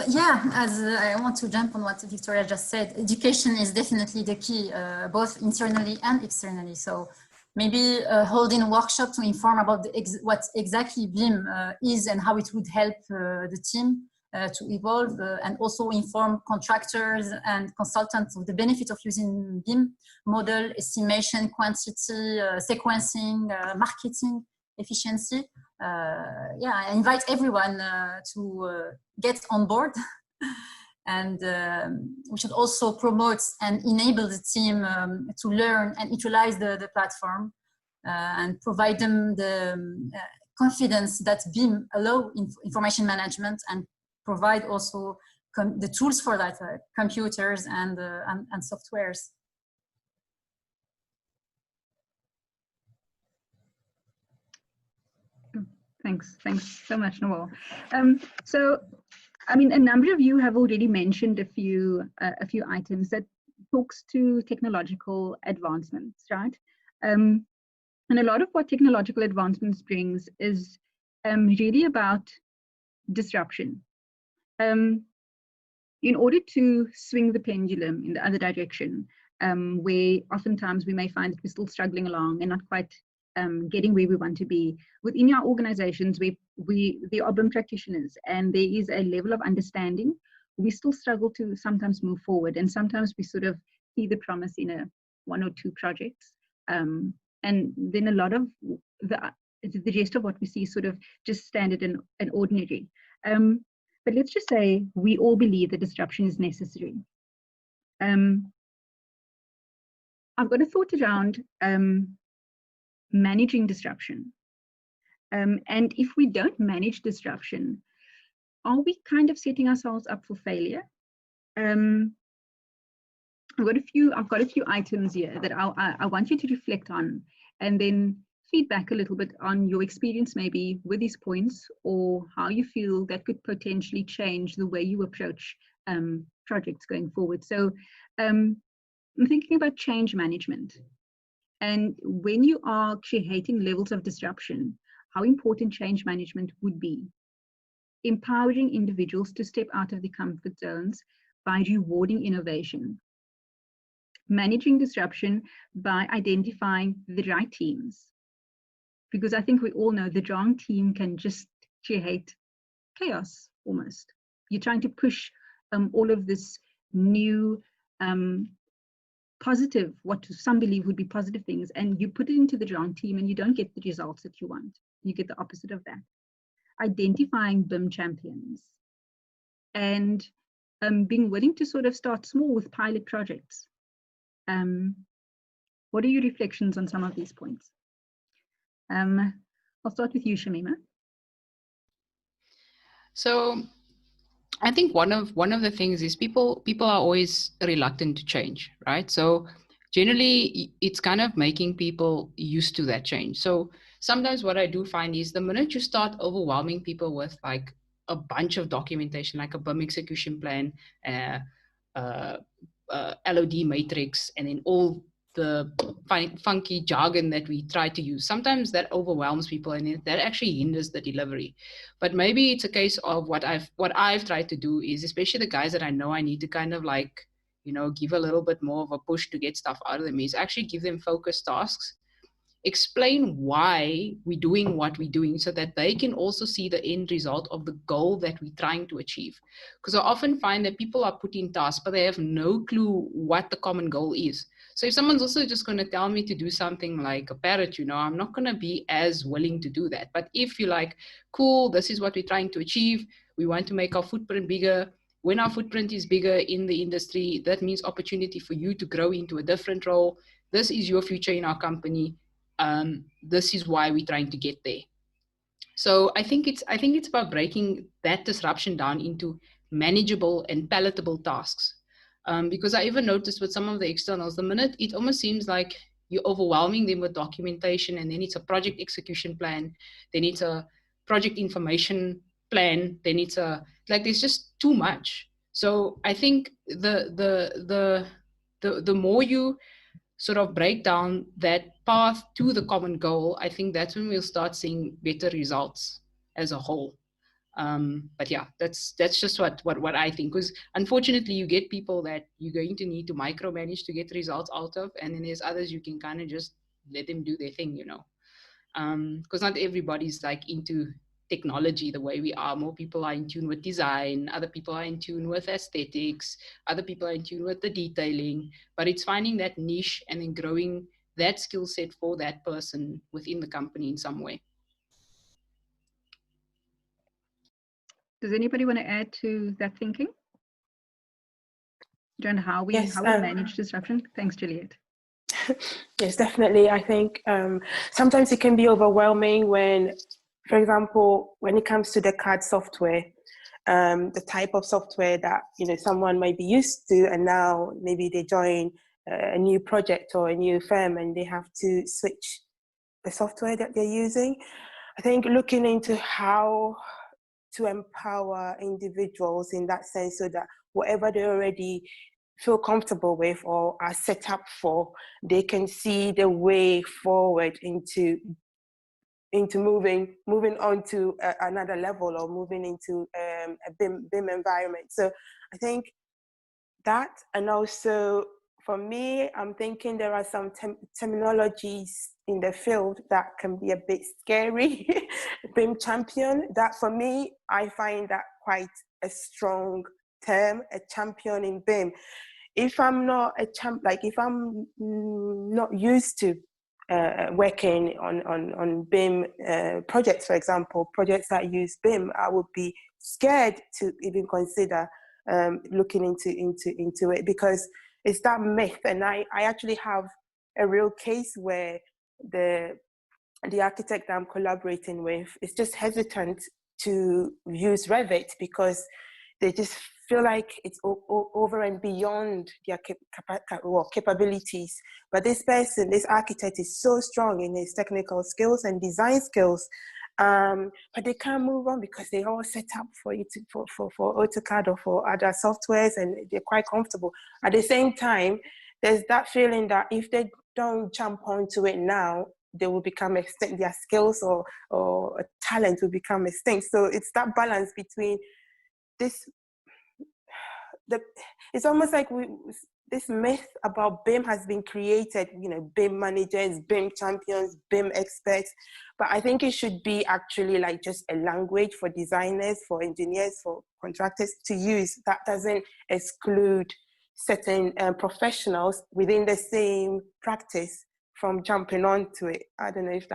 Yeah, as I want to jump on what Victoria just said, education is definitely the key, both internally and externally. So maybe holding a workshop to inform about what exactly BIM is and how it would help the team to evolve, and also inform contractors and consultants of the benefit of using BIM model, estimation, quantity, sequencing, marketing efficiency. Yeah, I invite everyone to get on board. And we should also promote and enable the team to learn and utilize the platform and provide them the confidence that BIM allow information management, and provide also the tools for that, computers and softwares. Thanks so much, Nawale. So, I mean, a number of you have already mentioned a few items that talks to technological advancements, right? And a lot of what technological advancements brings is really about disruption. In order to swing the pendulum in the other direction, where oftentimes we may find that we're still struggling along and not quite getting where we want to be. Within our organizations, there are BIM practitioners, and there is a level of understanding. We still struggle to sometimes move forward, and sometimes we sort of see the promise in one or two projects. And then a lot of the rest of what we see is sort of just standard and ordinary. But let's just say we all believe that disruption is necessary. I've got a thought around managing disruption. And if we don't manage disruption, are we kind of setting ourselves up for failure? I've got a few items here that I want you to reflect on, and then feedback a little bit on your experience maybe with these points, or how you feel that could potentially change the way you approach projects going forward. So I'm thinking about change management. And when you are creating levels of disruption, how important change management would be. Empowering individuals to step out of the comfort zones by rewarding innovation. Managing disruption by identifying the right teams. Because I think we all know the wrong team can just create chaos almost. You're trying to push all of this new positive, what some believe would be positive things, and you put it into the wrong team and you don't get the results that you want. You get the opposite of that. Identifying BIM champions and being willing to sort of start small with pilot projects. What are your reflections on some of these points? I'll start with you, Shameemah. So I think one of the things is people are always reluctant to change, right? So generally it's kind of making people used to that change. So sometimes what I do find is the minute you start overwhelming people with like a bunch of documentation, like a BIM execution plan, LOD matrix, and then all the funky jargon that we try to use, sometimes that overwhelms people and that actually hinders the delivery. But maybe it's a case of what I've tried to do is, especially the guys that I know I need to kind of like, you know, give a little bit more of a push to get stuff out of them, is actually give them focused tasks, explain why we're doing what we're doing so that they can also see the end result of the goal that we're trying to achieve. Because I often find that people are put in tasks, but they have no clue what the common goal is. So if someone's also just going to tell me to do something like a parrot, you know, I'm not going to be as willing to do that. But if you're like, cool, this is what we're trying to achieve, we want to make our footprint bigger. When our footprint is bigger in the industry, that means opportunity for you to grow into a different role. This is your future in our company. This is why we're trying to get there. So I think it's about breaking that disruption down into manageable and palatable tasks. Because I even noticed with some of the externals, the minute it almost seems like you're overwhelming them with documentation, and then it's a project execution plan, then it's a project information plan, then it's there's just too much. So I think the more you sort of break down that path to the common goal, I think that's when we'll start seeing better results as a whole. But yeah, that's just what I think, because unfortunately you get people that you're going to need to micromanage to get results out of, and then there's others you can kind of just let them do their thing, you know. Because not everybody's like into technology the way we are. More people are in tune with design, other people are in tune with aesthetics, other people are in tune with the detailing, but it's finding that niche and then growing that skill set for that person within the company in some way. Does anybody want to add to that thinking? John, how we manage disruption? Thanks, Juliet. Yes, definitely. I think sometimes it can be overwhelming when, for example, when it comes to the CAD software, the type of software that someone might be used to, and now maybe they join a new project or a new firm and they have to switch the software that they're using. I think looking into how to empower individuals in that sense, so that whatever they already feel comfortable with or are set up for, they can see the way forward into moving on to another level, or moving into a BIM environment. So I think that, and also for me, I'm thinking there are some terminologies in the field that can be a bit scary. BIM champion, that for me, I find that quite a strong term, a champion in BIM. If I'm not a if I'm not used to working on BIM projects, for example, projects that use BIM, I would be scared to even consider looking into it, because it's that myth. And I actually have a real case where the architect I'm collaborating with is just hesitant to use Revit because they just feel like it's over and beyond their capabilities. But this person, this architect, is so strong in his technical skills and design skills, but they can't move on because they're all set up for AutoCAD or for other softwares, and they're quite comfortable. At the same time, there's that feeling that if they don't jump onto it now, they will become extinct. Their skills or talent will become extinct. So it's that balance between this. It's almost like this myth about BIM has been created, BIM managers, BIM champions, BIM experts. But I think it should be actually like just a language for designers, for engineers, for contractors to use. That doesn't exclude certain professionals within the same practice from jumping onto it. I don't know if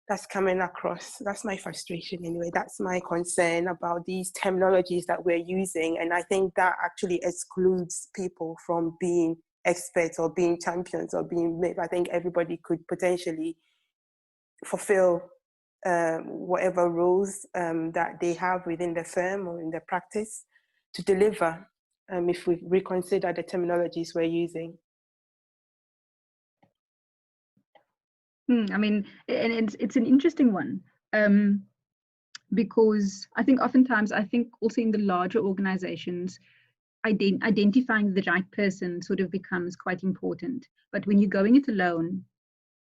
that's coming across. That's my frustration anyway. That's my concern about these terminologies that we're using. And I think that actually excludes people from being experts or being champions or being, I think everybody could potentially fulfill whatever roles that they have within the firm or in the practice to deliver, if we reconsider the terminologies we're using. I mean, and it's an interesting one, because I think oftentimes, also in the larger organizations, identifying the right person sort of becomes quite important. But when you're going it alone,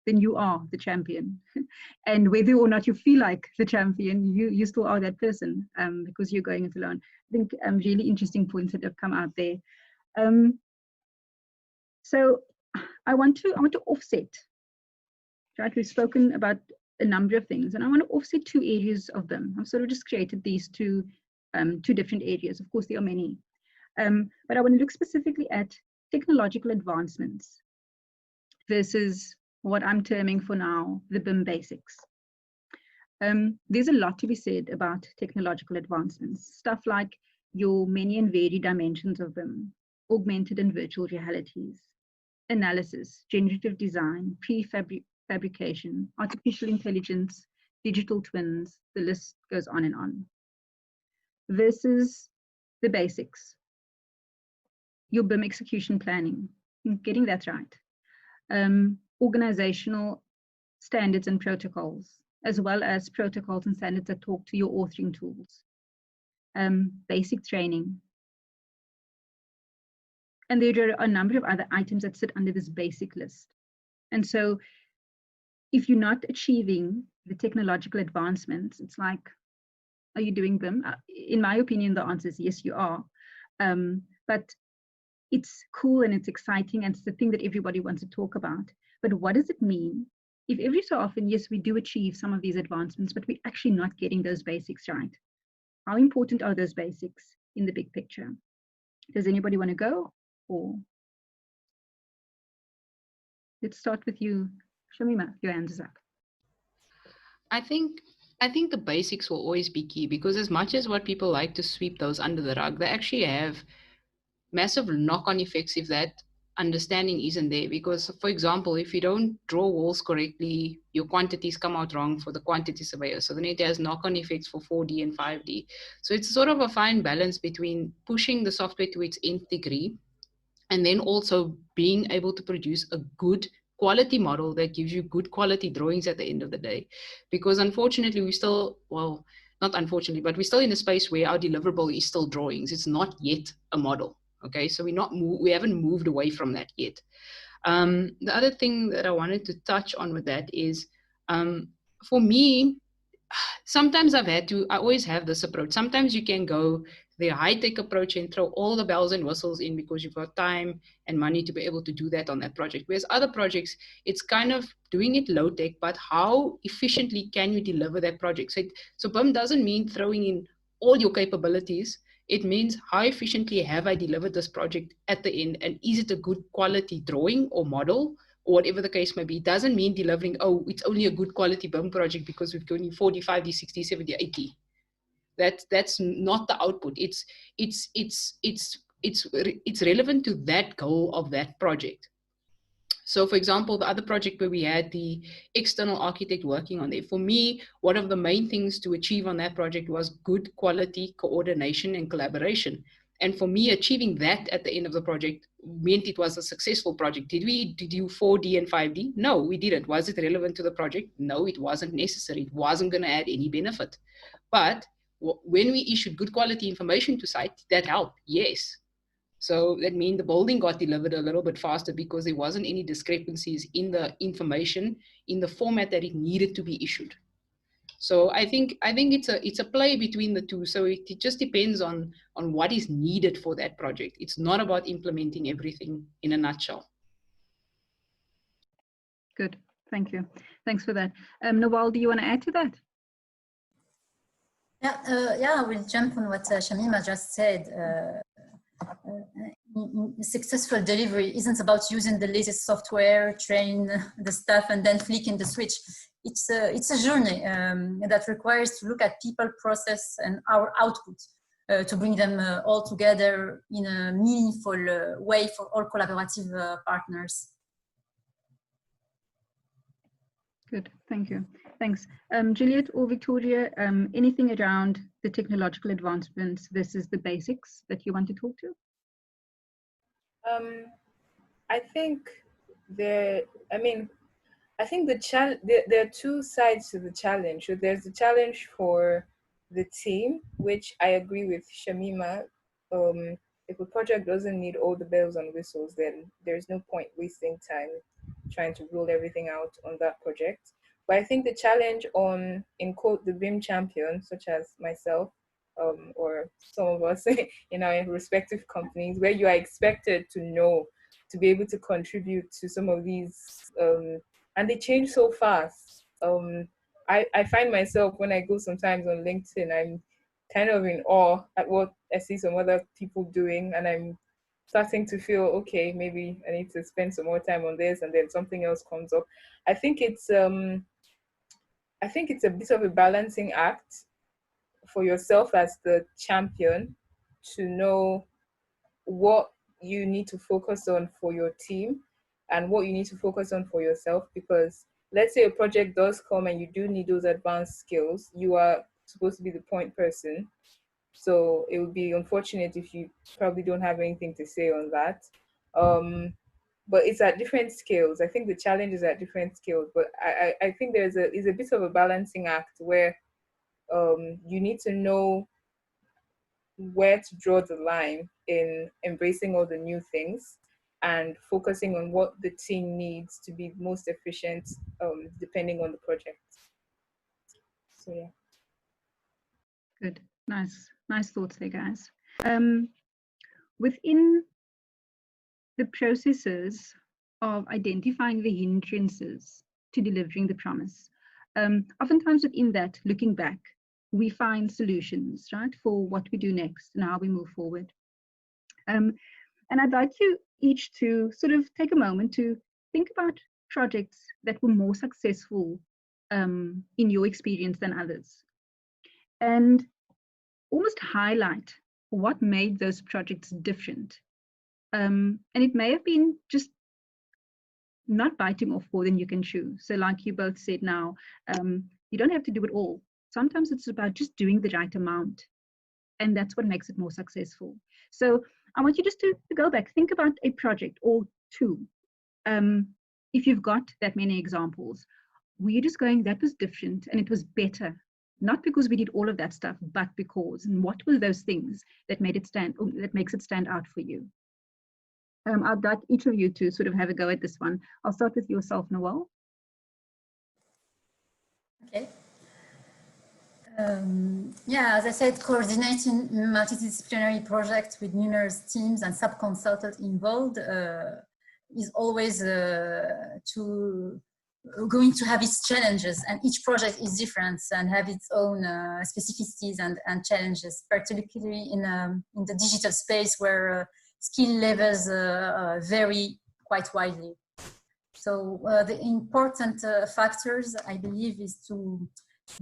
then you are the champion. And whether or not you feel like the champion, you still are that person, because you're going it alone. I think really interesting points that have come out there. So I want to offset. Right, we've spoken about a number of things, and I want to offset two areas of them. I've sort of just created these two different areas. Of course, there are many, but I want to look specifically at technological advancements versus what I'm terming for now the BIM basics. There's a lot to be said about technological advancements, stuff like your many and varied dimensions of BIM, augmented and virtual realities, analysis, generative design, prefabrication, artificial intelligence, digital twins, the list goes on and on. Versus the basics, your BIM execution planning, getting that right, organizational standards and protocols, as well as protocols and standards that talk to your authoring tools, basic training. And there are a number of other items that sit under this basic list. And so if you're not achieving the technological advancements, it's like, are you doing BIM? In my opinion, the answer is yes, you are. But it's cool and it's exciting and it's the thing that everybody wants to talk about. But what does it mean if every so often, yes, we do achieve some of these advancements, but we're actually not getting those basics right? How important are those basics in the big picture? Does anybody want to go? Or let's start with you, Shameemah. Your hand is up. I think the basics will always be key, because as much as what people like to sweep those under the rug, they actually have massive knock-on effects if that understanding isn't there. Because, for example, if you don't draw walls correctly, your quantities come out wrong for the quantity surveyor. So then it has knock-on effects for 4D and 5D. So it's sort of a fine balance between pushing the software to its nth degree and then also being able to produce a good quality model that gives you good quality drawings at the end of the day. Because unfortunately, we still, well, not unfortunately, but we're still in a space where our deliverable is still drawings. It's not yet a model. Okay, so we haven't moved away from that yet. The other thing that I wanted to touch on with that is, for me, sometimes I always have this approach. Sometimes you can go the high-tech approach and throw all the bells and whistles in because you've got time and money to be able to do that on that project. Whereas other projects, it's kind of doing it low-tech, but how efficiently can you deliver that project? So BIM doesn't mean throwing in all your capabilities. It means how efficiently have I delivered this project at the end, and is it a good quality drawing or model, or whatever the case may be. It doesn't mean delivering, oh, it's only a good quality BIM project because we've given you 40, 50, 60, 70, 80. That's not the output. It's relevant to that goal of that project. So for example, the other project where we had the external architect working on it, for me, one of the main things to achieve on that project was good quality coordination and collaboration. And for me, achieving that at the end of the project meant it was a successful project. Did we do 4D and 5D? No, we didn't. Was it relevant to the project? No, it wasn't necessary. It wasn't going to add any benefit. But when we issued good quality information to site, that helped, yes. So that means the building got delivered a little bit faster because there wasn't any discrepancies in the information in the format that it needed to be issued. So I think it's a play between the two. So it just depends on what is needed for that project. It's not about implementing everything in a nutshell. Good, thank you. Thanks for that. Nawale, do you want to add to that? Yeah, I will jump on what Shameemah just said. Successful delivery isn't about using the latest software, train the staff, and then flicking the switch. It's a journey that requires to look at people, process, and our output to bring them all together in a meaningful way for all collaborative partners. Good, thank you. Thanks. Juliet or Victoria, anything around the technological advancements versus the basics that you want to talk to? I think there are two sides to the challenge. So there's the challenge for the team, which I agree with Shameemah. If a project doesn't need all the bells and whistles, then there's no point wasting time trying to roll everything out on that project. But I think the challenge on, in quote, the BIM champion, such as myself, or some of us in our respective companies, where you are expected to know, to be able to contribute to some of these, and they change so fast. I find myself, when I go sometimes on LinkedIn, I'm kind of in awe at what I see some other people doing, and I'm starting to feel, okay, maybe I need to spend some more time on this, and then something else comes up. I think it's a bit of a balancing act for yourself as the champion to know what you need to focus on for your team and what you need to focus on for yourself. Because let's say a project does come and you do need those advanced skills, you are supposed to be the point person. So it would be unfortunate if you probably don't have anything to say on that. But it's at different scales. I think the challenge is at different scales. But I think there's a bit of a balancing act where you need to know where to draw the line in embracing all the new things and focusing on what the team needs to be most efficient, depending on the project. So yeah. Good, nice thoughts there, guys. Within the processes of identifying the hindrances to delivering the promise. Oftentimes within that, looking back, we find solutions, right, for what we do next and how we move forward. And I'd like you each to sort of take a moment to think about projects that were more successful in your experience than others, and almost highlight what made those projects different. And it may have been just not biting off more than you can chew. So like you both said now, you don't have to do it all. Sometimes it's about just doing the right amount, and that's what makes it more successful. So I want you just to go back, think about a project or two. If you've got that many examples, were you just going, that was different and it was better, not because we did all of that stuff, but because, and what were those things that made it stand, or that makes it stand out for you? I'd like each of you to sort of have a go at this one. I'll start with yourself, Nawale. Okay. Yeah, as I said, coordinating multidisciplinary projects with numerous teams and sub-consultants involved is always going to have its challenges, and each project is different and have its own specificities and challenges, particularly in the digital space where skill levels vary quite widely. So the important factors, I believe, is to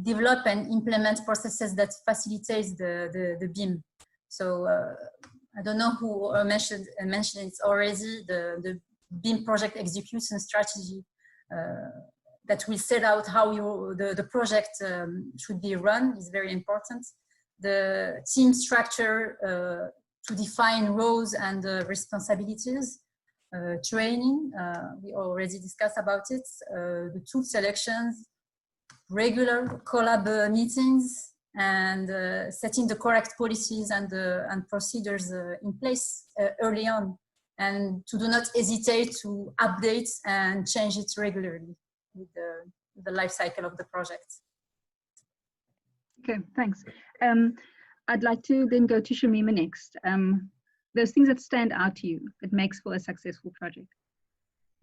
develop and implement processes that facilitate the BIM. So I don't know who mentioned it already, the BIM project execution strategy that will set out how the project should be run is very important. The team structure to define roles and responsibilities, training, we already discussed about it, the tool selections, regular collab meetings, and setting the correct policies and procedures in place early on, and to do not hesitate to update and change it regularly with the life cycle of the project. Okay, thanks. I'd like to then go to Shameemah next. Those things that stand out to you, that makes for a successful project.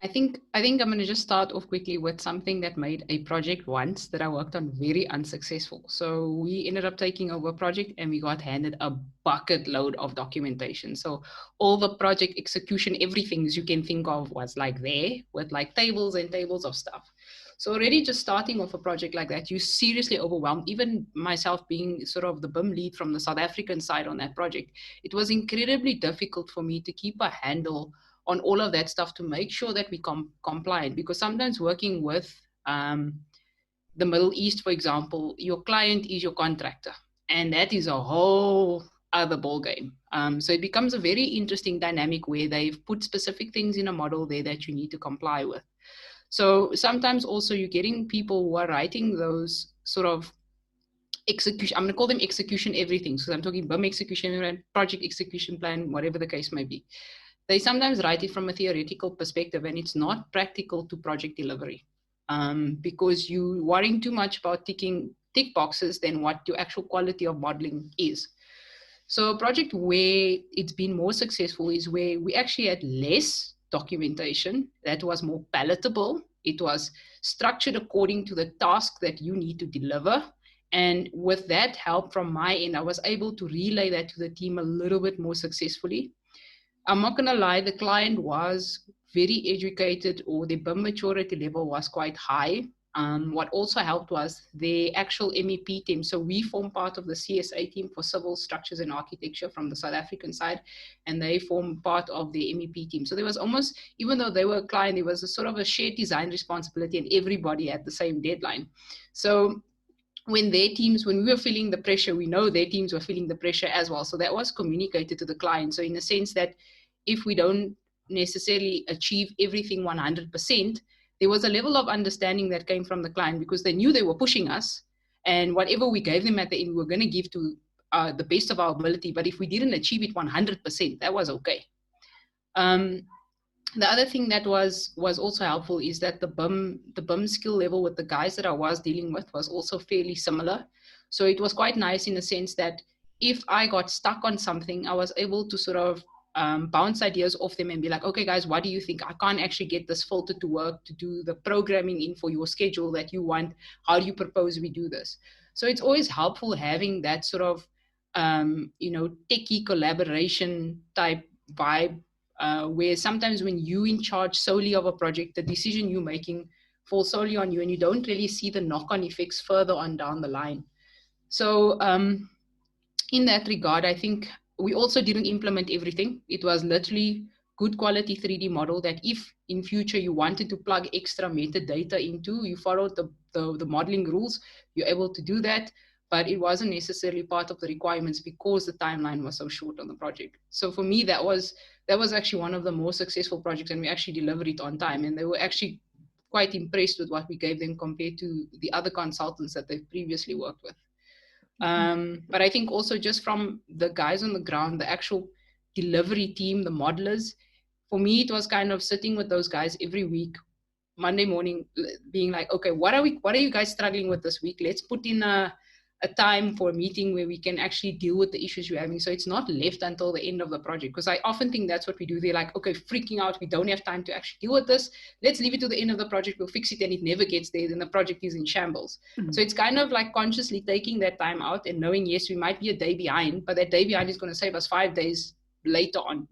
I think I'm going to just start off quickly with something that made a project once that I worked on very unsuccessful. So we ended up taking over a project and we got handed a bucket load of documentation. So all the project execution, everything you can think of was like there with like tables and tables of stuff. So already just starting off a project like that, you seriously overwhelmed. Even myself being sort of the BIM lead from the South African side on that project, it was incredibly difficult for me to keep a handle on all of that stuff to make sure that we compliant, because sometimes working with the Middle East, for example, your client is your contractor, and that is a whole other ballgame. So it becomes a very interesting dynamic where they've put specific things in a model there that you need to comply with. So sometimes also you're getting people who are writing those sort of execution, I'm going to call them execution everything. So I'm talking BIM execution plan, project execution plan, whatever the case may be. They sometimes write it from a theoretical perspective, and it's not practical to project delivery because you're worrying too much about ticking tick boxes than what your actual quality of modeling is. So a project where it's been more successful is where we actually had less documentation that was more palatable. It was structured according to the task that you need to deliver. And with that help from my end, I was able to relay that to the team a little bit more successfully. I'm not going to lie, the client was very educated, or the BIM maturity level was quite high. What also helped was the actual MEP team. So we form part of the CSA team for civil structures and architecture from the South African side, and they form part of the MEP team. So there was almost, even though they were a client, there was a sort of a shared design responsibility, and everybody had the same deadline. So when their teams, when we were feeling the pressure, we know their teams were feeling the pressure as well. So that was communicated to the client. So in a sense that if we don't necessarily achieve everything 100%, there was a level of understanding that came from the client, because they knew they were pushing us, and whatever we gave them at the end, we were going to give to the best of our ability. But if we didn't achieve it 100%, that was okay. The other thing that was also helpful is that the BIM skill level with the guys that I was dealing with was also fairly similar. So it was quite nice in the sense that if I got stuck on something, I was able to sort of bounce ideas off them and be like, okay, guys, what do you think? I can't actually get this filter to work to do the programming in for your schedule that you want. How do you propose we do this? So it's always helpful having that sort of, techie collaboration type vibe, where sometimes when you're in charge solely of a project, the decision you're making falls solely on you, and you don't really see the knock-on effects further on down the line. So in that regard, I think we also didn't implement everything. It was literally good quality 3D model that if in future you wanted to plug extra metadata into, you followed the modeling rules, you're able to do that. But it wasn't necessarily part of the requirements because the timeline was so short on the project. So for me, that was actually one of the most successful projects, and we actually delivered it on time. And they were actually quite impressed with what we gave them compared to the other consultants that they've previously worked with. But I think also just from the guys on the ground, the actual delivery team, the modelers, for me, it was kind of sitting with those guys every week, Monday morning, being like, okay, what are you guys struggling with this week? Let's put in a time for a meeting where we can actually deal with the issues you're having. So it's not left until the end of the project. Because I often think that's what we do. They're like, okay, freaking out. We don't have time to actually deal with this. Let's leave it to the end of the project. We'll fix it. And it never gets there. Then the project is in shambles. Mm-hmm. So it's kind of like consciously taking that time out and knowing, yes, we might be a day behind, but that day behind is going to save us 5 days later on,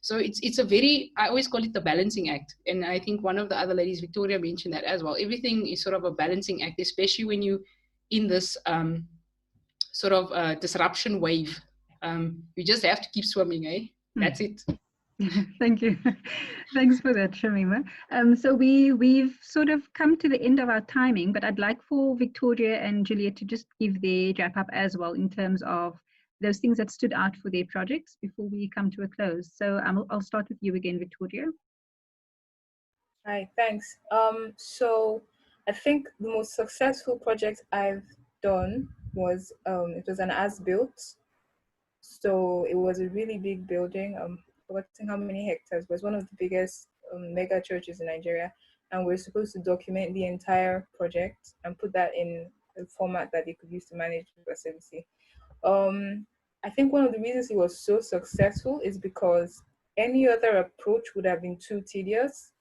So it's a very, I always call it the balancing act. And I think one of the other ladies, Victoria, mentioned that as well. Everything is sort of a balancing act, especially when you in this sort of disruption wave. You just have to keep swimming, eh? That's it. Thank you. Thanks for that, Shameemah. So we've sort of come to the end of our timing, but I'd like for Victoria and Juliet to just give their wrap up as well in terms of those things that stood out for their projects before we come to a close. So I'll start with you again, Victoria. Hi, thanks. So I think the most successful project I've done was it was an as-built. So it was a really big building. Forgetting how many hectares, but it was one of the biggest mega churches in Nigeria, and we're supposed to document the entire project and put that in a format that they could use to manage facility. I think one of the reasons it was so successful is because any other approach would have been too tedious.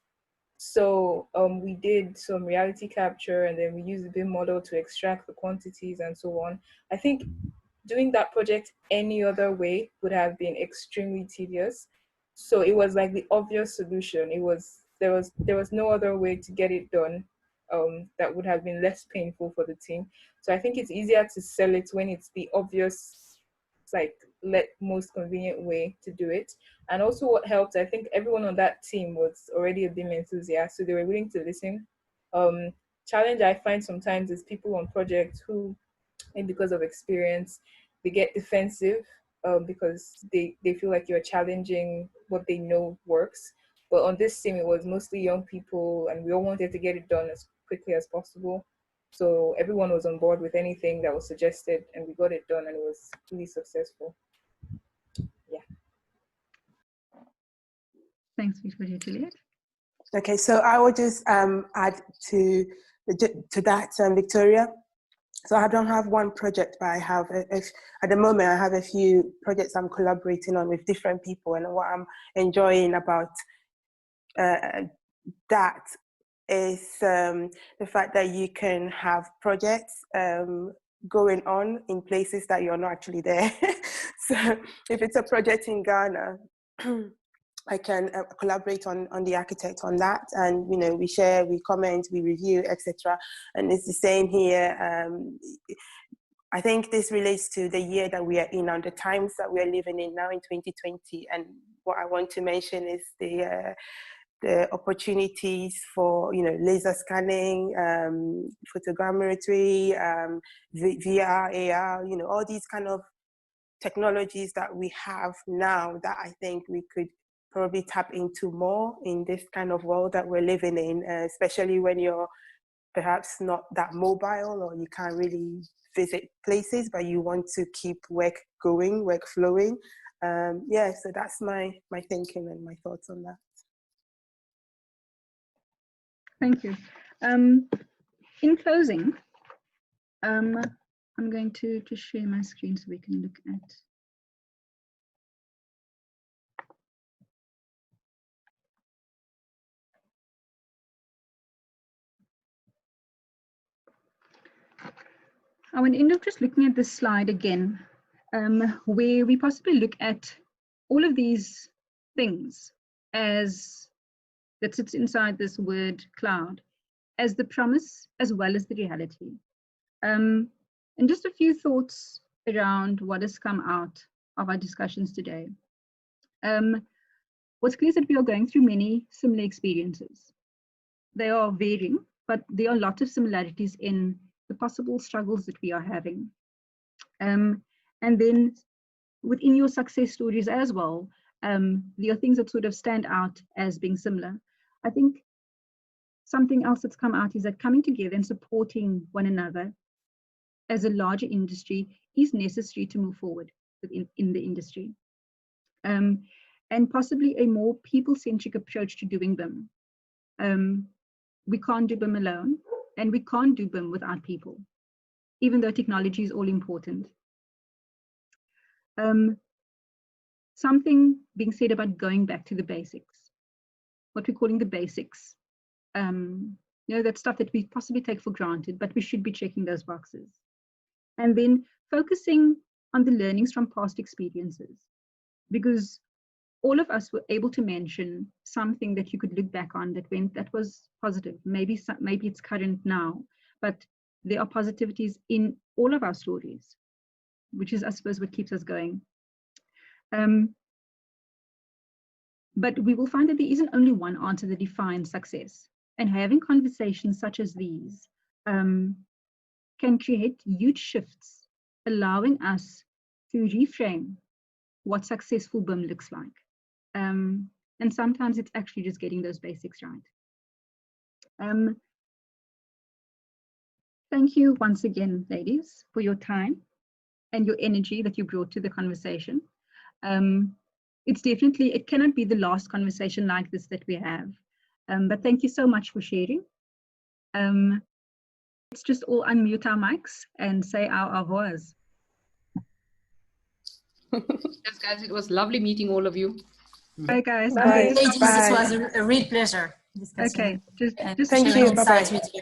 So we did some reality capture, and then we used the BIM model to extract the quantities and so on. I think doing that project any other way would have been extremely tedious. So it was like the obvious solution. There was no other way to get it done that would have been less painful for the team. So I think it's easier to sell it when it's the obvious, like most convenient way to do it. And also what helped, I think everyone on that team was already a BIM enthusiast, so they were willing to listen. Challenge I find sometimes is people on projects who, maybe because of experience, they get defensive because they feel like you're challenging what they know works. But on this team, it was mostly young people, and we all wanted to get it done as quickly as possible. So everyone was on board with anything that was suggested, and we got it done, and it was really successful. Yeah. Thanks, Victoria. Juliet. Okay, so I will just add to that, Victoria. So I don't have one project, but I have, at the moment, I have a few projects I'm collaborating on with different people, and what I'm enjoying about that is the fact that you can have projects going on in places that you're not actually there. So if it's a project in Ghana, I can collaborate on the architect on that, and we share, we comment, we review, etc. And it's the same here. I think this relates to the year that we are in and the times that we are living in now in 2020. And what I want to mention is the opportunities for laser scanning, photogrammetry, VR, AR, all these kind of technologies that we have now that I think we could probably tap into more in this kind of world that we're living in, especially when you're perhaps not that mobile, or you can't really visit places, but you want to keep work going, work flowing. Yeah, so that's my thinking and my thoughts on that. Thank you. In closing, I'm going to share my screen so we can look at. I want to end up just looking at this slide again, where we possibly look at all of these things as that sits inside this word cloud as the promise as well as the reality. And just a few thoughts around what has come out of our discussions today. What's clear is that we are going through many similar experiences. They are varying, but there are a lot of similarities in the possible struggles that we are having. And then within your success stories as well, there are things that sort of stand out as being similar. I think something else that's come out is that coming together and supporting one another as a larger industry is necessary to move forward in the industry. And possibly a more people-centric approach to doing BIM. We can't do BIM alone, and we can't do BIM without people, even though technology is all important. Something being said about going back to the basics, what we're calling the basics. You know, that stuff that we possibly take for granted, but we should be checking those boxes. And then focusing on the learnings from past experiences, because all of us were able to mention something that you could look back on that was positive. Maybe it's current now, but there are positivities in all of our stories, which is, I suppose, what keeps us going. But we will find that there isn't only one answer that defines success. And having conversations such as these can create huge shifts, allowing us to reframe what successful BIM looks like. And sometimes it's actually just getting those basics right. Thank you once again, ladies, for your time and your energy that you brought to the conversation. It's definitely, it cannot be the last conversation like this that we have. But thank you so much for sharing. Let's just all unmute our mics and say our au revoirs. Yes, guys, it was lovely meeting all of you. Bye, guys. Bye. Ladies, Bye. it was a real pleasure. Okay, just thank you. Bye-bye. Bye-bye.